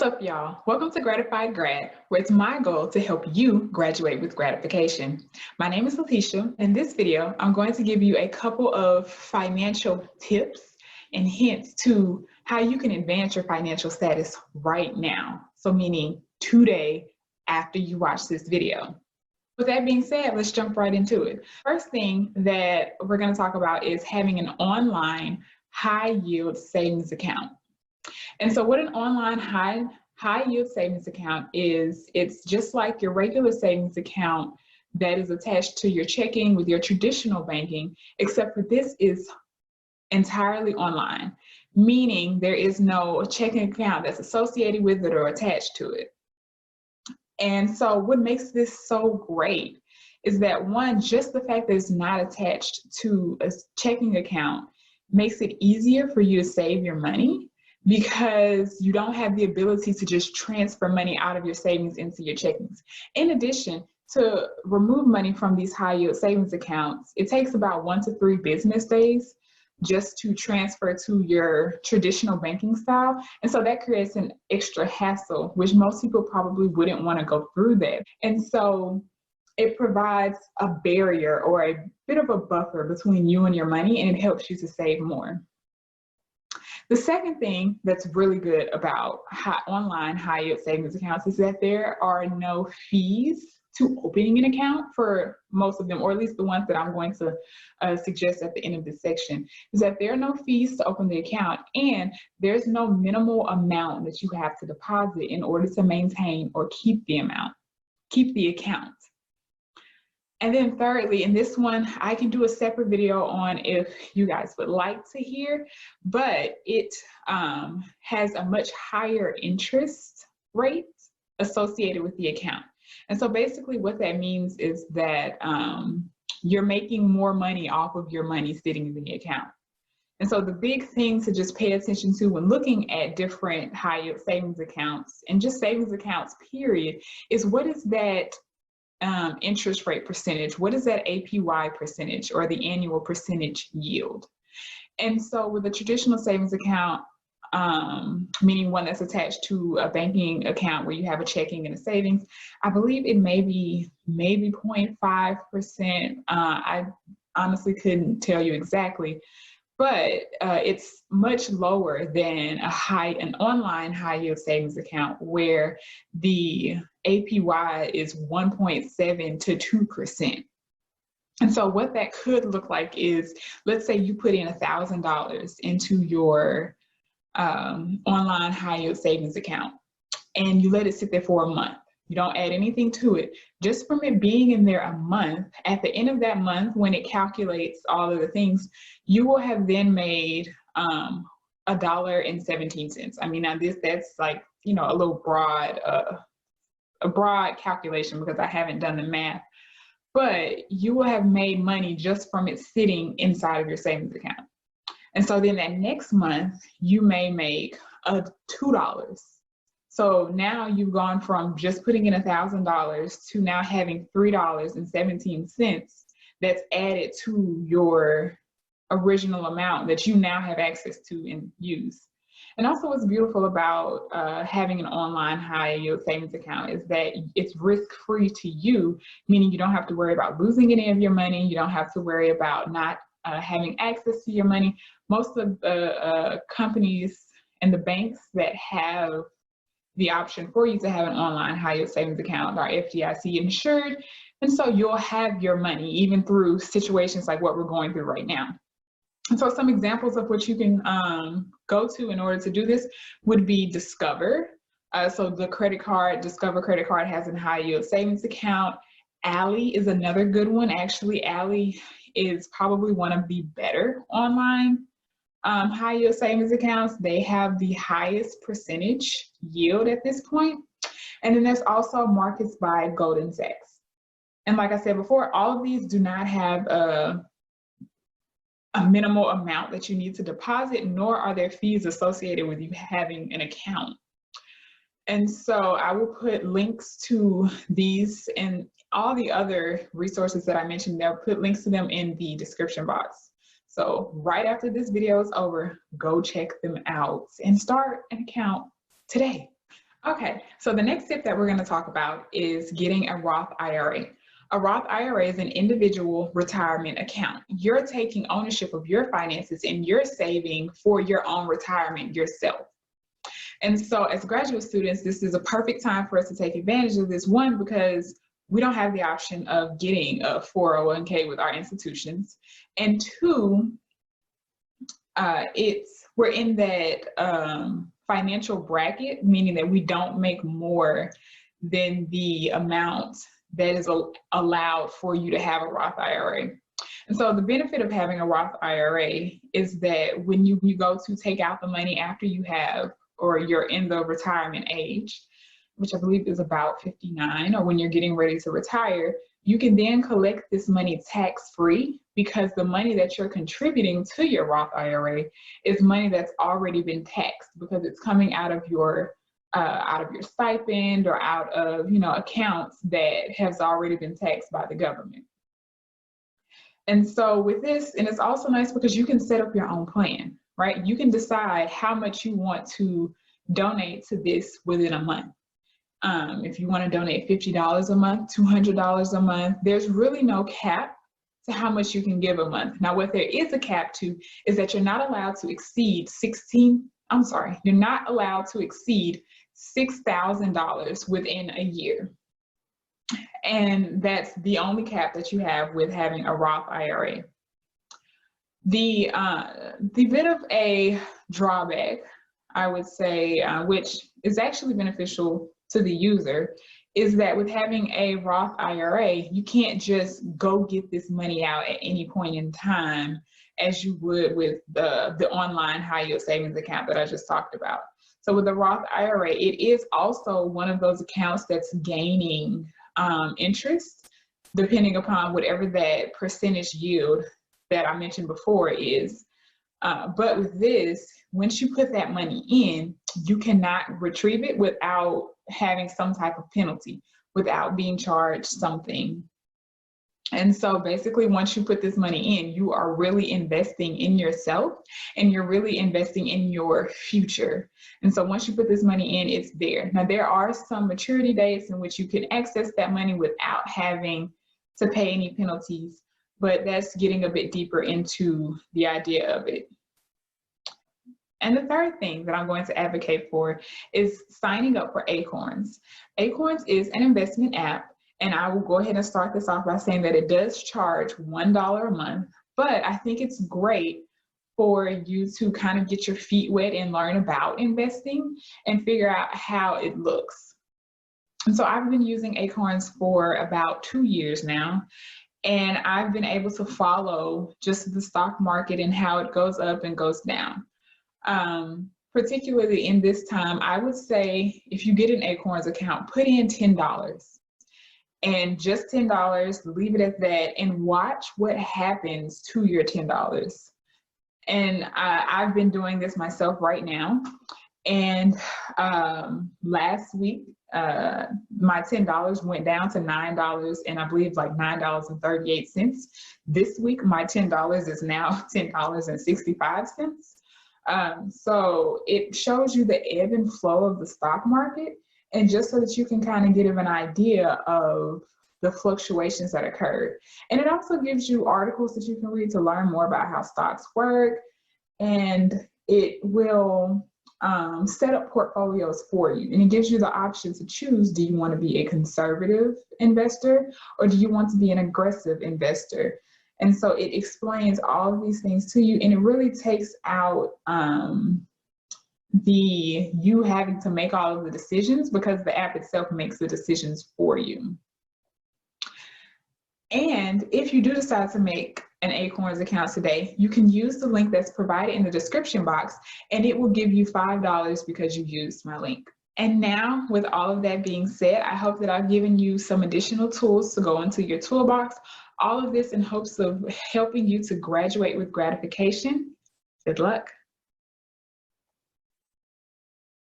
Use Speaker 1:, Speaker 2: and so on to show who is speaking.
Speaker 1: What's up, y'all? Welcome to Gratified Grad, where it's my goal to help you graduate with gratification. My name is Letitia. In this video, I'm going to give you a couple of financial tips and hints to how you can advance your financial status right now. So meaning today after you watch this video. With that being said, let's jump right into it. First thing that we're going to talk about is having an online high yield savings account. And so what an online high yield savings account is, it's just like your regular savings account that is attached to your checking with your traditional banking, except for this is entirely online, meaning there is no checking account that's associated with it or attached to it. And so what makes this so great is that, one, just the fact that it's not attached to a checking account makes it easier for you to save your money, because you don't have the ability to just transfer money out of your savings into your checkings. In addition, to remove money from these high yield savings accounts, it takes about 1 to 3 business days just to transfer to your traditional banking style. And so that creates an extra hassle, which most people probably wouldn't want to go through that. And so it provides a barrier or a bit of a buffer between you and your money, and it helps you to save more. The second thing that's really good about online high yield savings accounts is that there are no fees to opening an account for most of them, or at least the ones that I'm going to suggest at the end of this section, is that there are no fees to open the account, and there's no minimal amount that you have to deposit in order to maintain or keep the account. And then thirdly, and this one I can do a separate video on if you guys would like to hear, but it has a much higher interest rate associated with the account. And so basically what that means is that you're making more money off of your money sitting in the account. And so the big thing to just pay attention to when looking at different high yield savings accounts, and just savings accounts period, is what is that interest rate percentage? What is that APY percentage, or the annual percentage yield? And so with a traditional savings account, meaning one that's attached to a banking account where you have a checking and a savings, I believe it may be maybe 0.5%. I honestly couldn't tell you exactly, but it's much lower than an online high yield savings account where the APY is 1.7 to 2%. And so what that could look like is, let's say you put in $1,000 into your online high yield savings account, and you let it sit there for a month. You don't add anything to it. Just from it being in there a month, at the end of that month, when it calculates all of the things, you will have then made $1.17. I mean, now that's like, you know, a little broad, a broad calculation because I haven't done the math, but you will have made money just from it sitting inside of your savings account. And so then that next month, you may make $2. So now you've gone from just putting in $1,000 to now having $3.17 that's added to your original amount that you now have access to and use. And also what's beautiful about having an online high yield savings account is that it's risk-free to you, meaning you don't have to worry about losing any of your money. You don't have to worry about not having access to your money. Most of the companies and the banks that have the option for you to have an online high yield savings account are FDIC insured. And so you'll have your money even through situations like what we're going through right now. And so some examples of what you can go to in order to do this would be Discover. So the Discover credit card has a high yield savings account. Ally is another good one. Actually, Ally is probably one of the better online high yield savings accounts. They have the highest percentage yield at this point. And then there's also Markets by Goldman Sachs. And like I said before, all of these do not have a minimal amount that you need to deposit, nor are there fees associated with you having an account. And so I will put links to these and all the other resources that I mentioned. They'll put links to them in the description box. So right after this video is over, go check them out and start an account today. Okay, so the next tip that we're going to talk about is getting a Roth IRA. A Roth IRA is an individual retirement account. You're taking ownership of your finances and you're saving for your own retirement yourself. And so as graduate students, this is a perfect time for us to take advantage of this. One, because we don't have the option of getting a 401k with our institutions. And two, we're in that financial bracket, meaning that we don't make more than the amount that is allowed for you to have a Roth IRA. And so the benefit of having a Roth IRA is that when you go to take out the money after you have, or you're in the retirement age, which I believe is about 59, or when you're getting ready to retire, you can then collect this money tax-free, because the money that you're contributing to your Roth IRA is money that's already been taxed, because it's coming out of your stipend or out of accounts that has already been taxed by the government. And so with this, and it's also nice because you can set up your own plan, right? You can decide how much you want to donate to this within a month. If you want to donate $50 a month, $200 a month, there's really no cap to how much you can give a month. Now, what there is a cap to is that you're not allowed to exceed you're not allowed to exceed $6,000 within a year. And that's the only cap that you have with having a Roth IRA. The bit of a drawback, I would say, which is actually beneficial to the user, is that with having a Roth IRA, you can't just go get this money out at any point in time as you would with the online high yield savings account that I just talked about. So with the Roth IRA, it is also one of those accounts that's gaining interest, depending upon whatever that percentage yield that I mentioned before is. But with this, once you put that money in, you cannot retrieve it without having some type of penalty, without being charged something. And so basically, once you put this money in, you are really investing in yourself, and you're really investing in your future. And so once you put this money in, it's there. Now, there are some maturity dates in which you can access that money without having to pay any penalties, but that's getting a bit deeper into the idea of it. And the third thing that I'm going to advocate for is signing up for Acorns. Acorns is an investment app, and I will go ahead and start this off by saying that it does charge $1 a month, but I think it's great for you to kind of get your feet wet and learn about investing and figure out how it looks. And so I've been using Acorns for about 2 years now, and I've been able to follow just the stock market and how it goes up and goes down. Particularly in this time, I would say if you get an Acorns account, put in $10 and just $10, leave it at that, and watch what happens to your $10. And I've been doing this myself right now. And last week, my $10 went down to $9, and I believe like $9.38. This week, my $10 is now $10.65. So it shows you the ebb and flow of the stock market, and just so that you can kind of get an idea of the fluctuations that occurred. And it also gives you articles that you can read to learn more about how stocks work, and it will set up portfolios for you. And it gives you the option to choose, do you want to be a conservative investor or do you want to be an aggressive investor? And so it explains all of these things to you, and it really takes out you having to make all of the decisions, because the app itself makes the decisions for you. And if you do decide to make an Acorns account today, you can use the link that's provided in the description box, and it will give you $5 because you used my link. And now, with all of that being said, I hope that I've given you some additional tools to go into your toolbox. All of this in hopes of helping you to graduate with gratification. Good luck.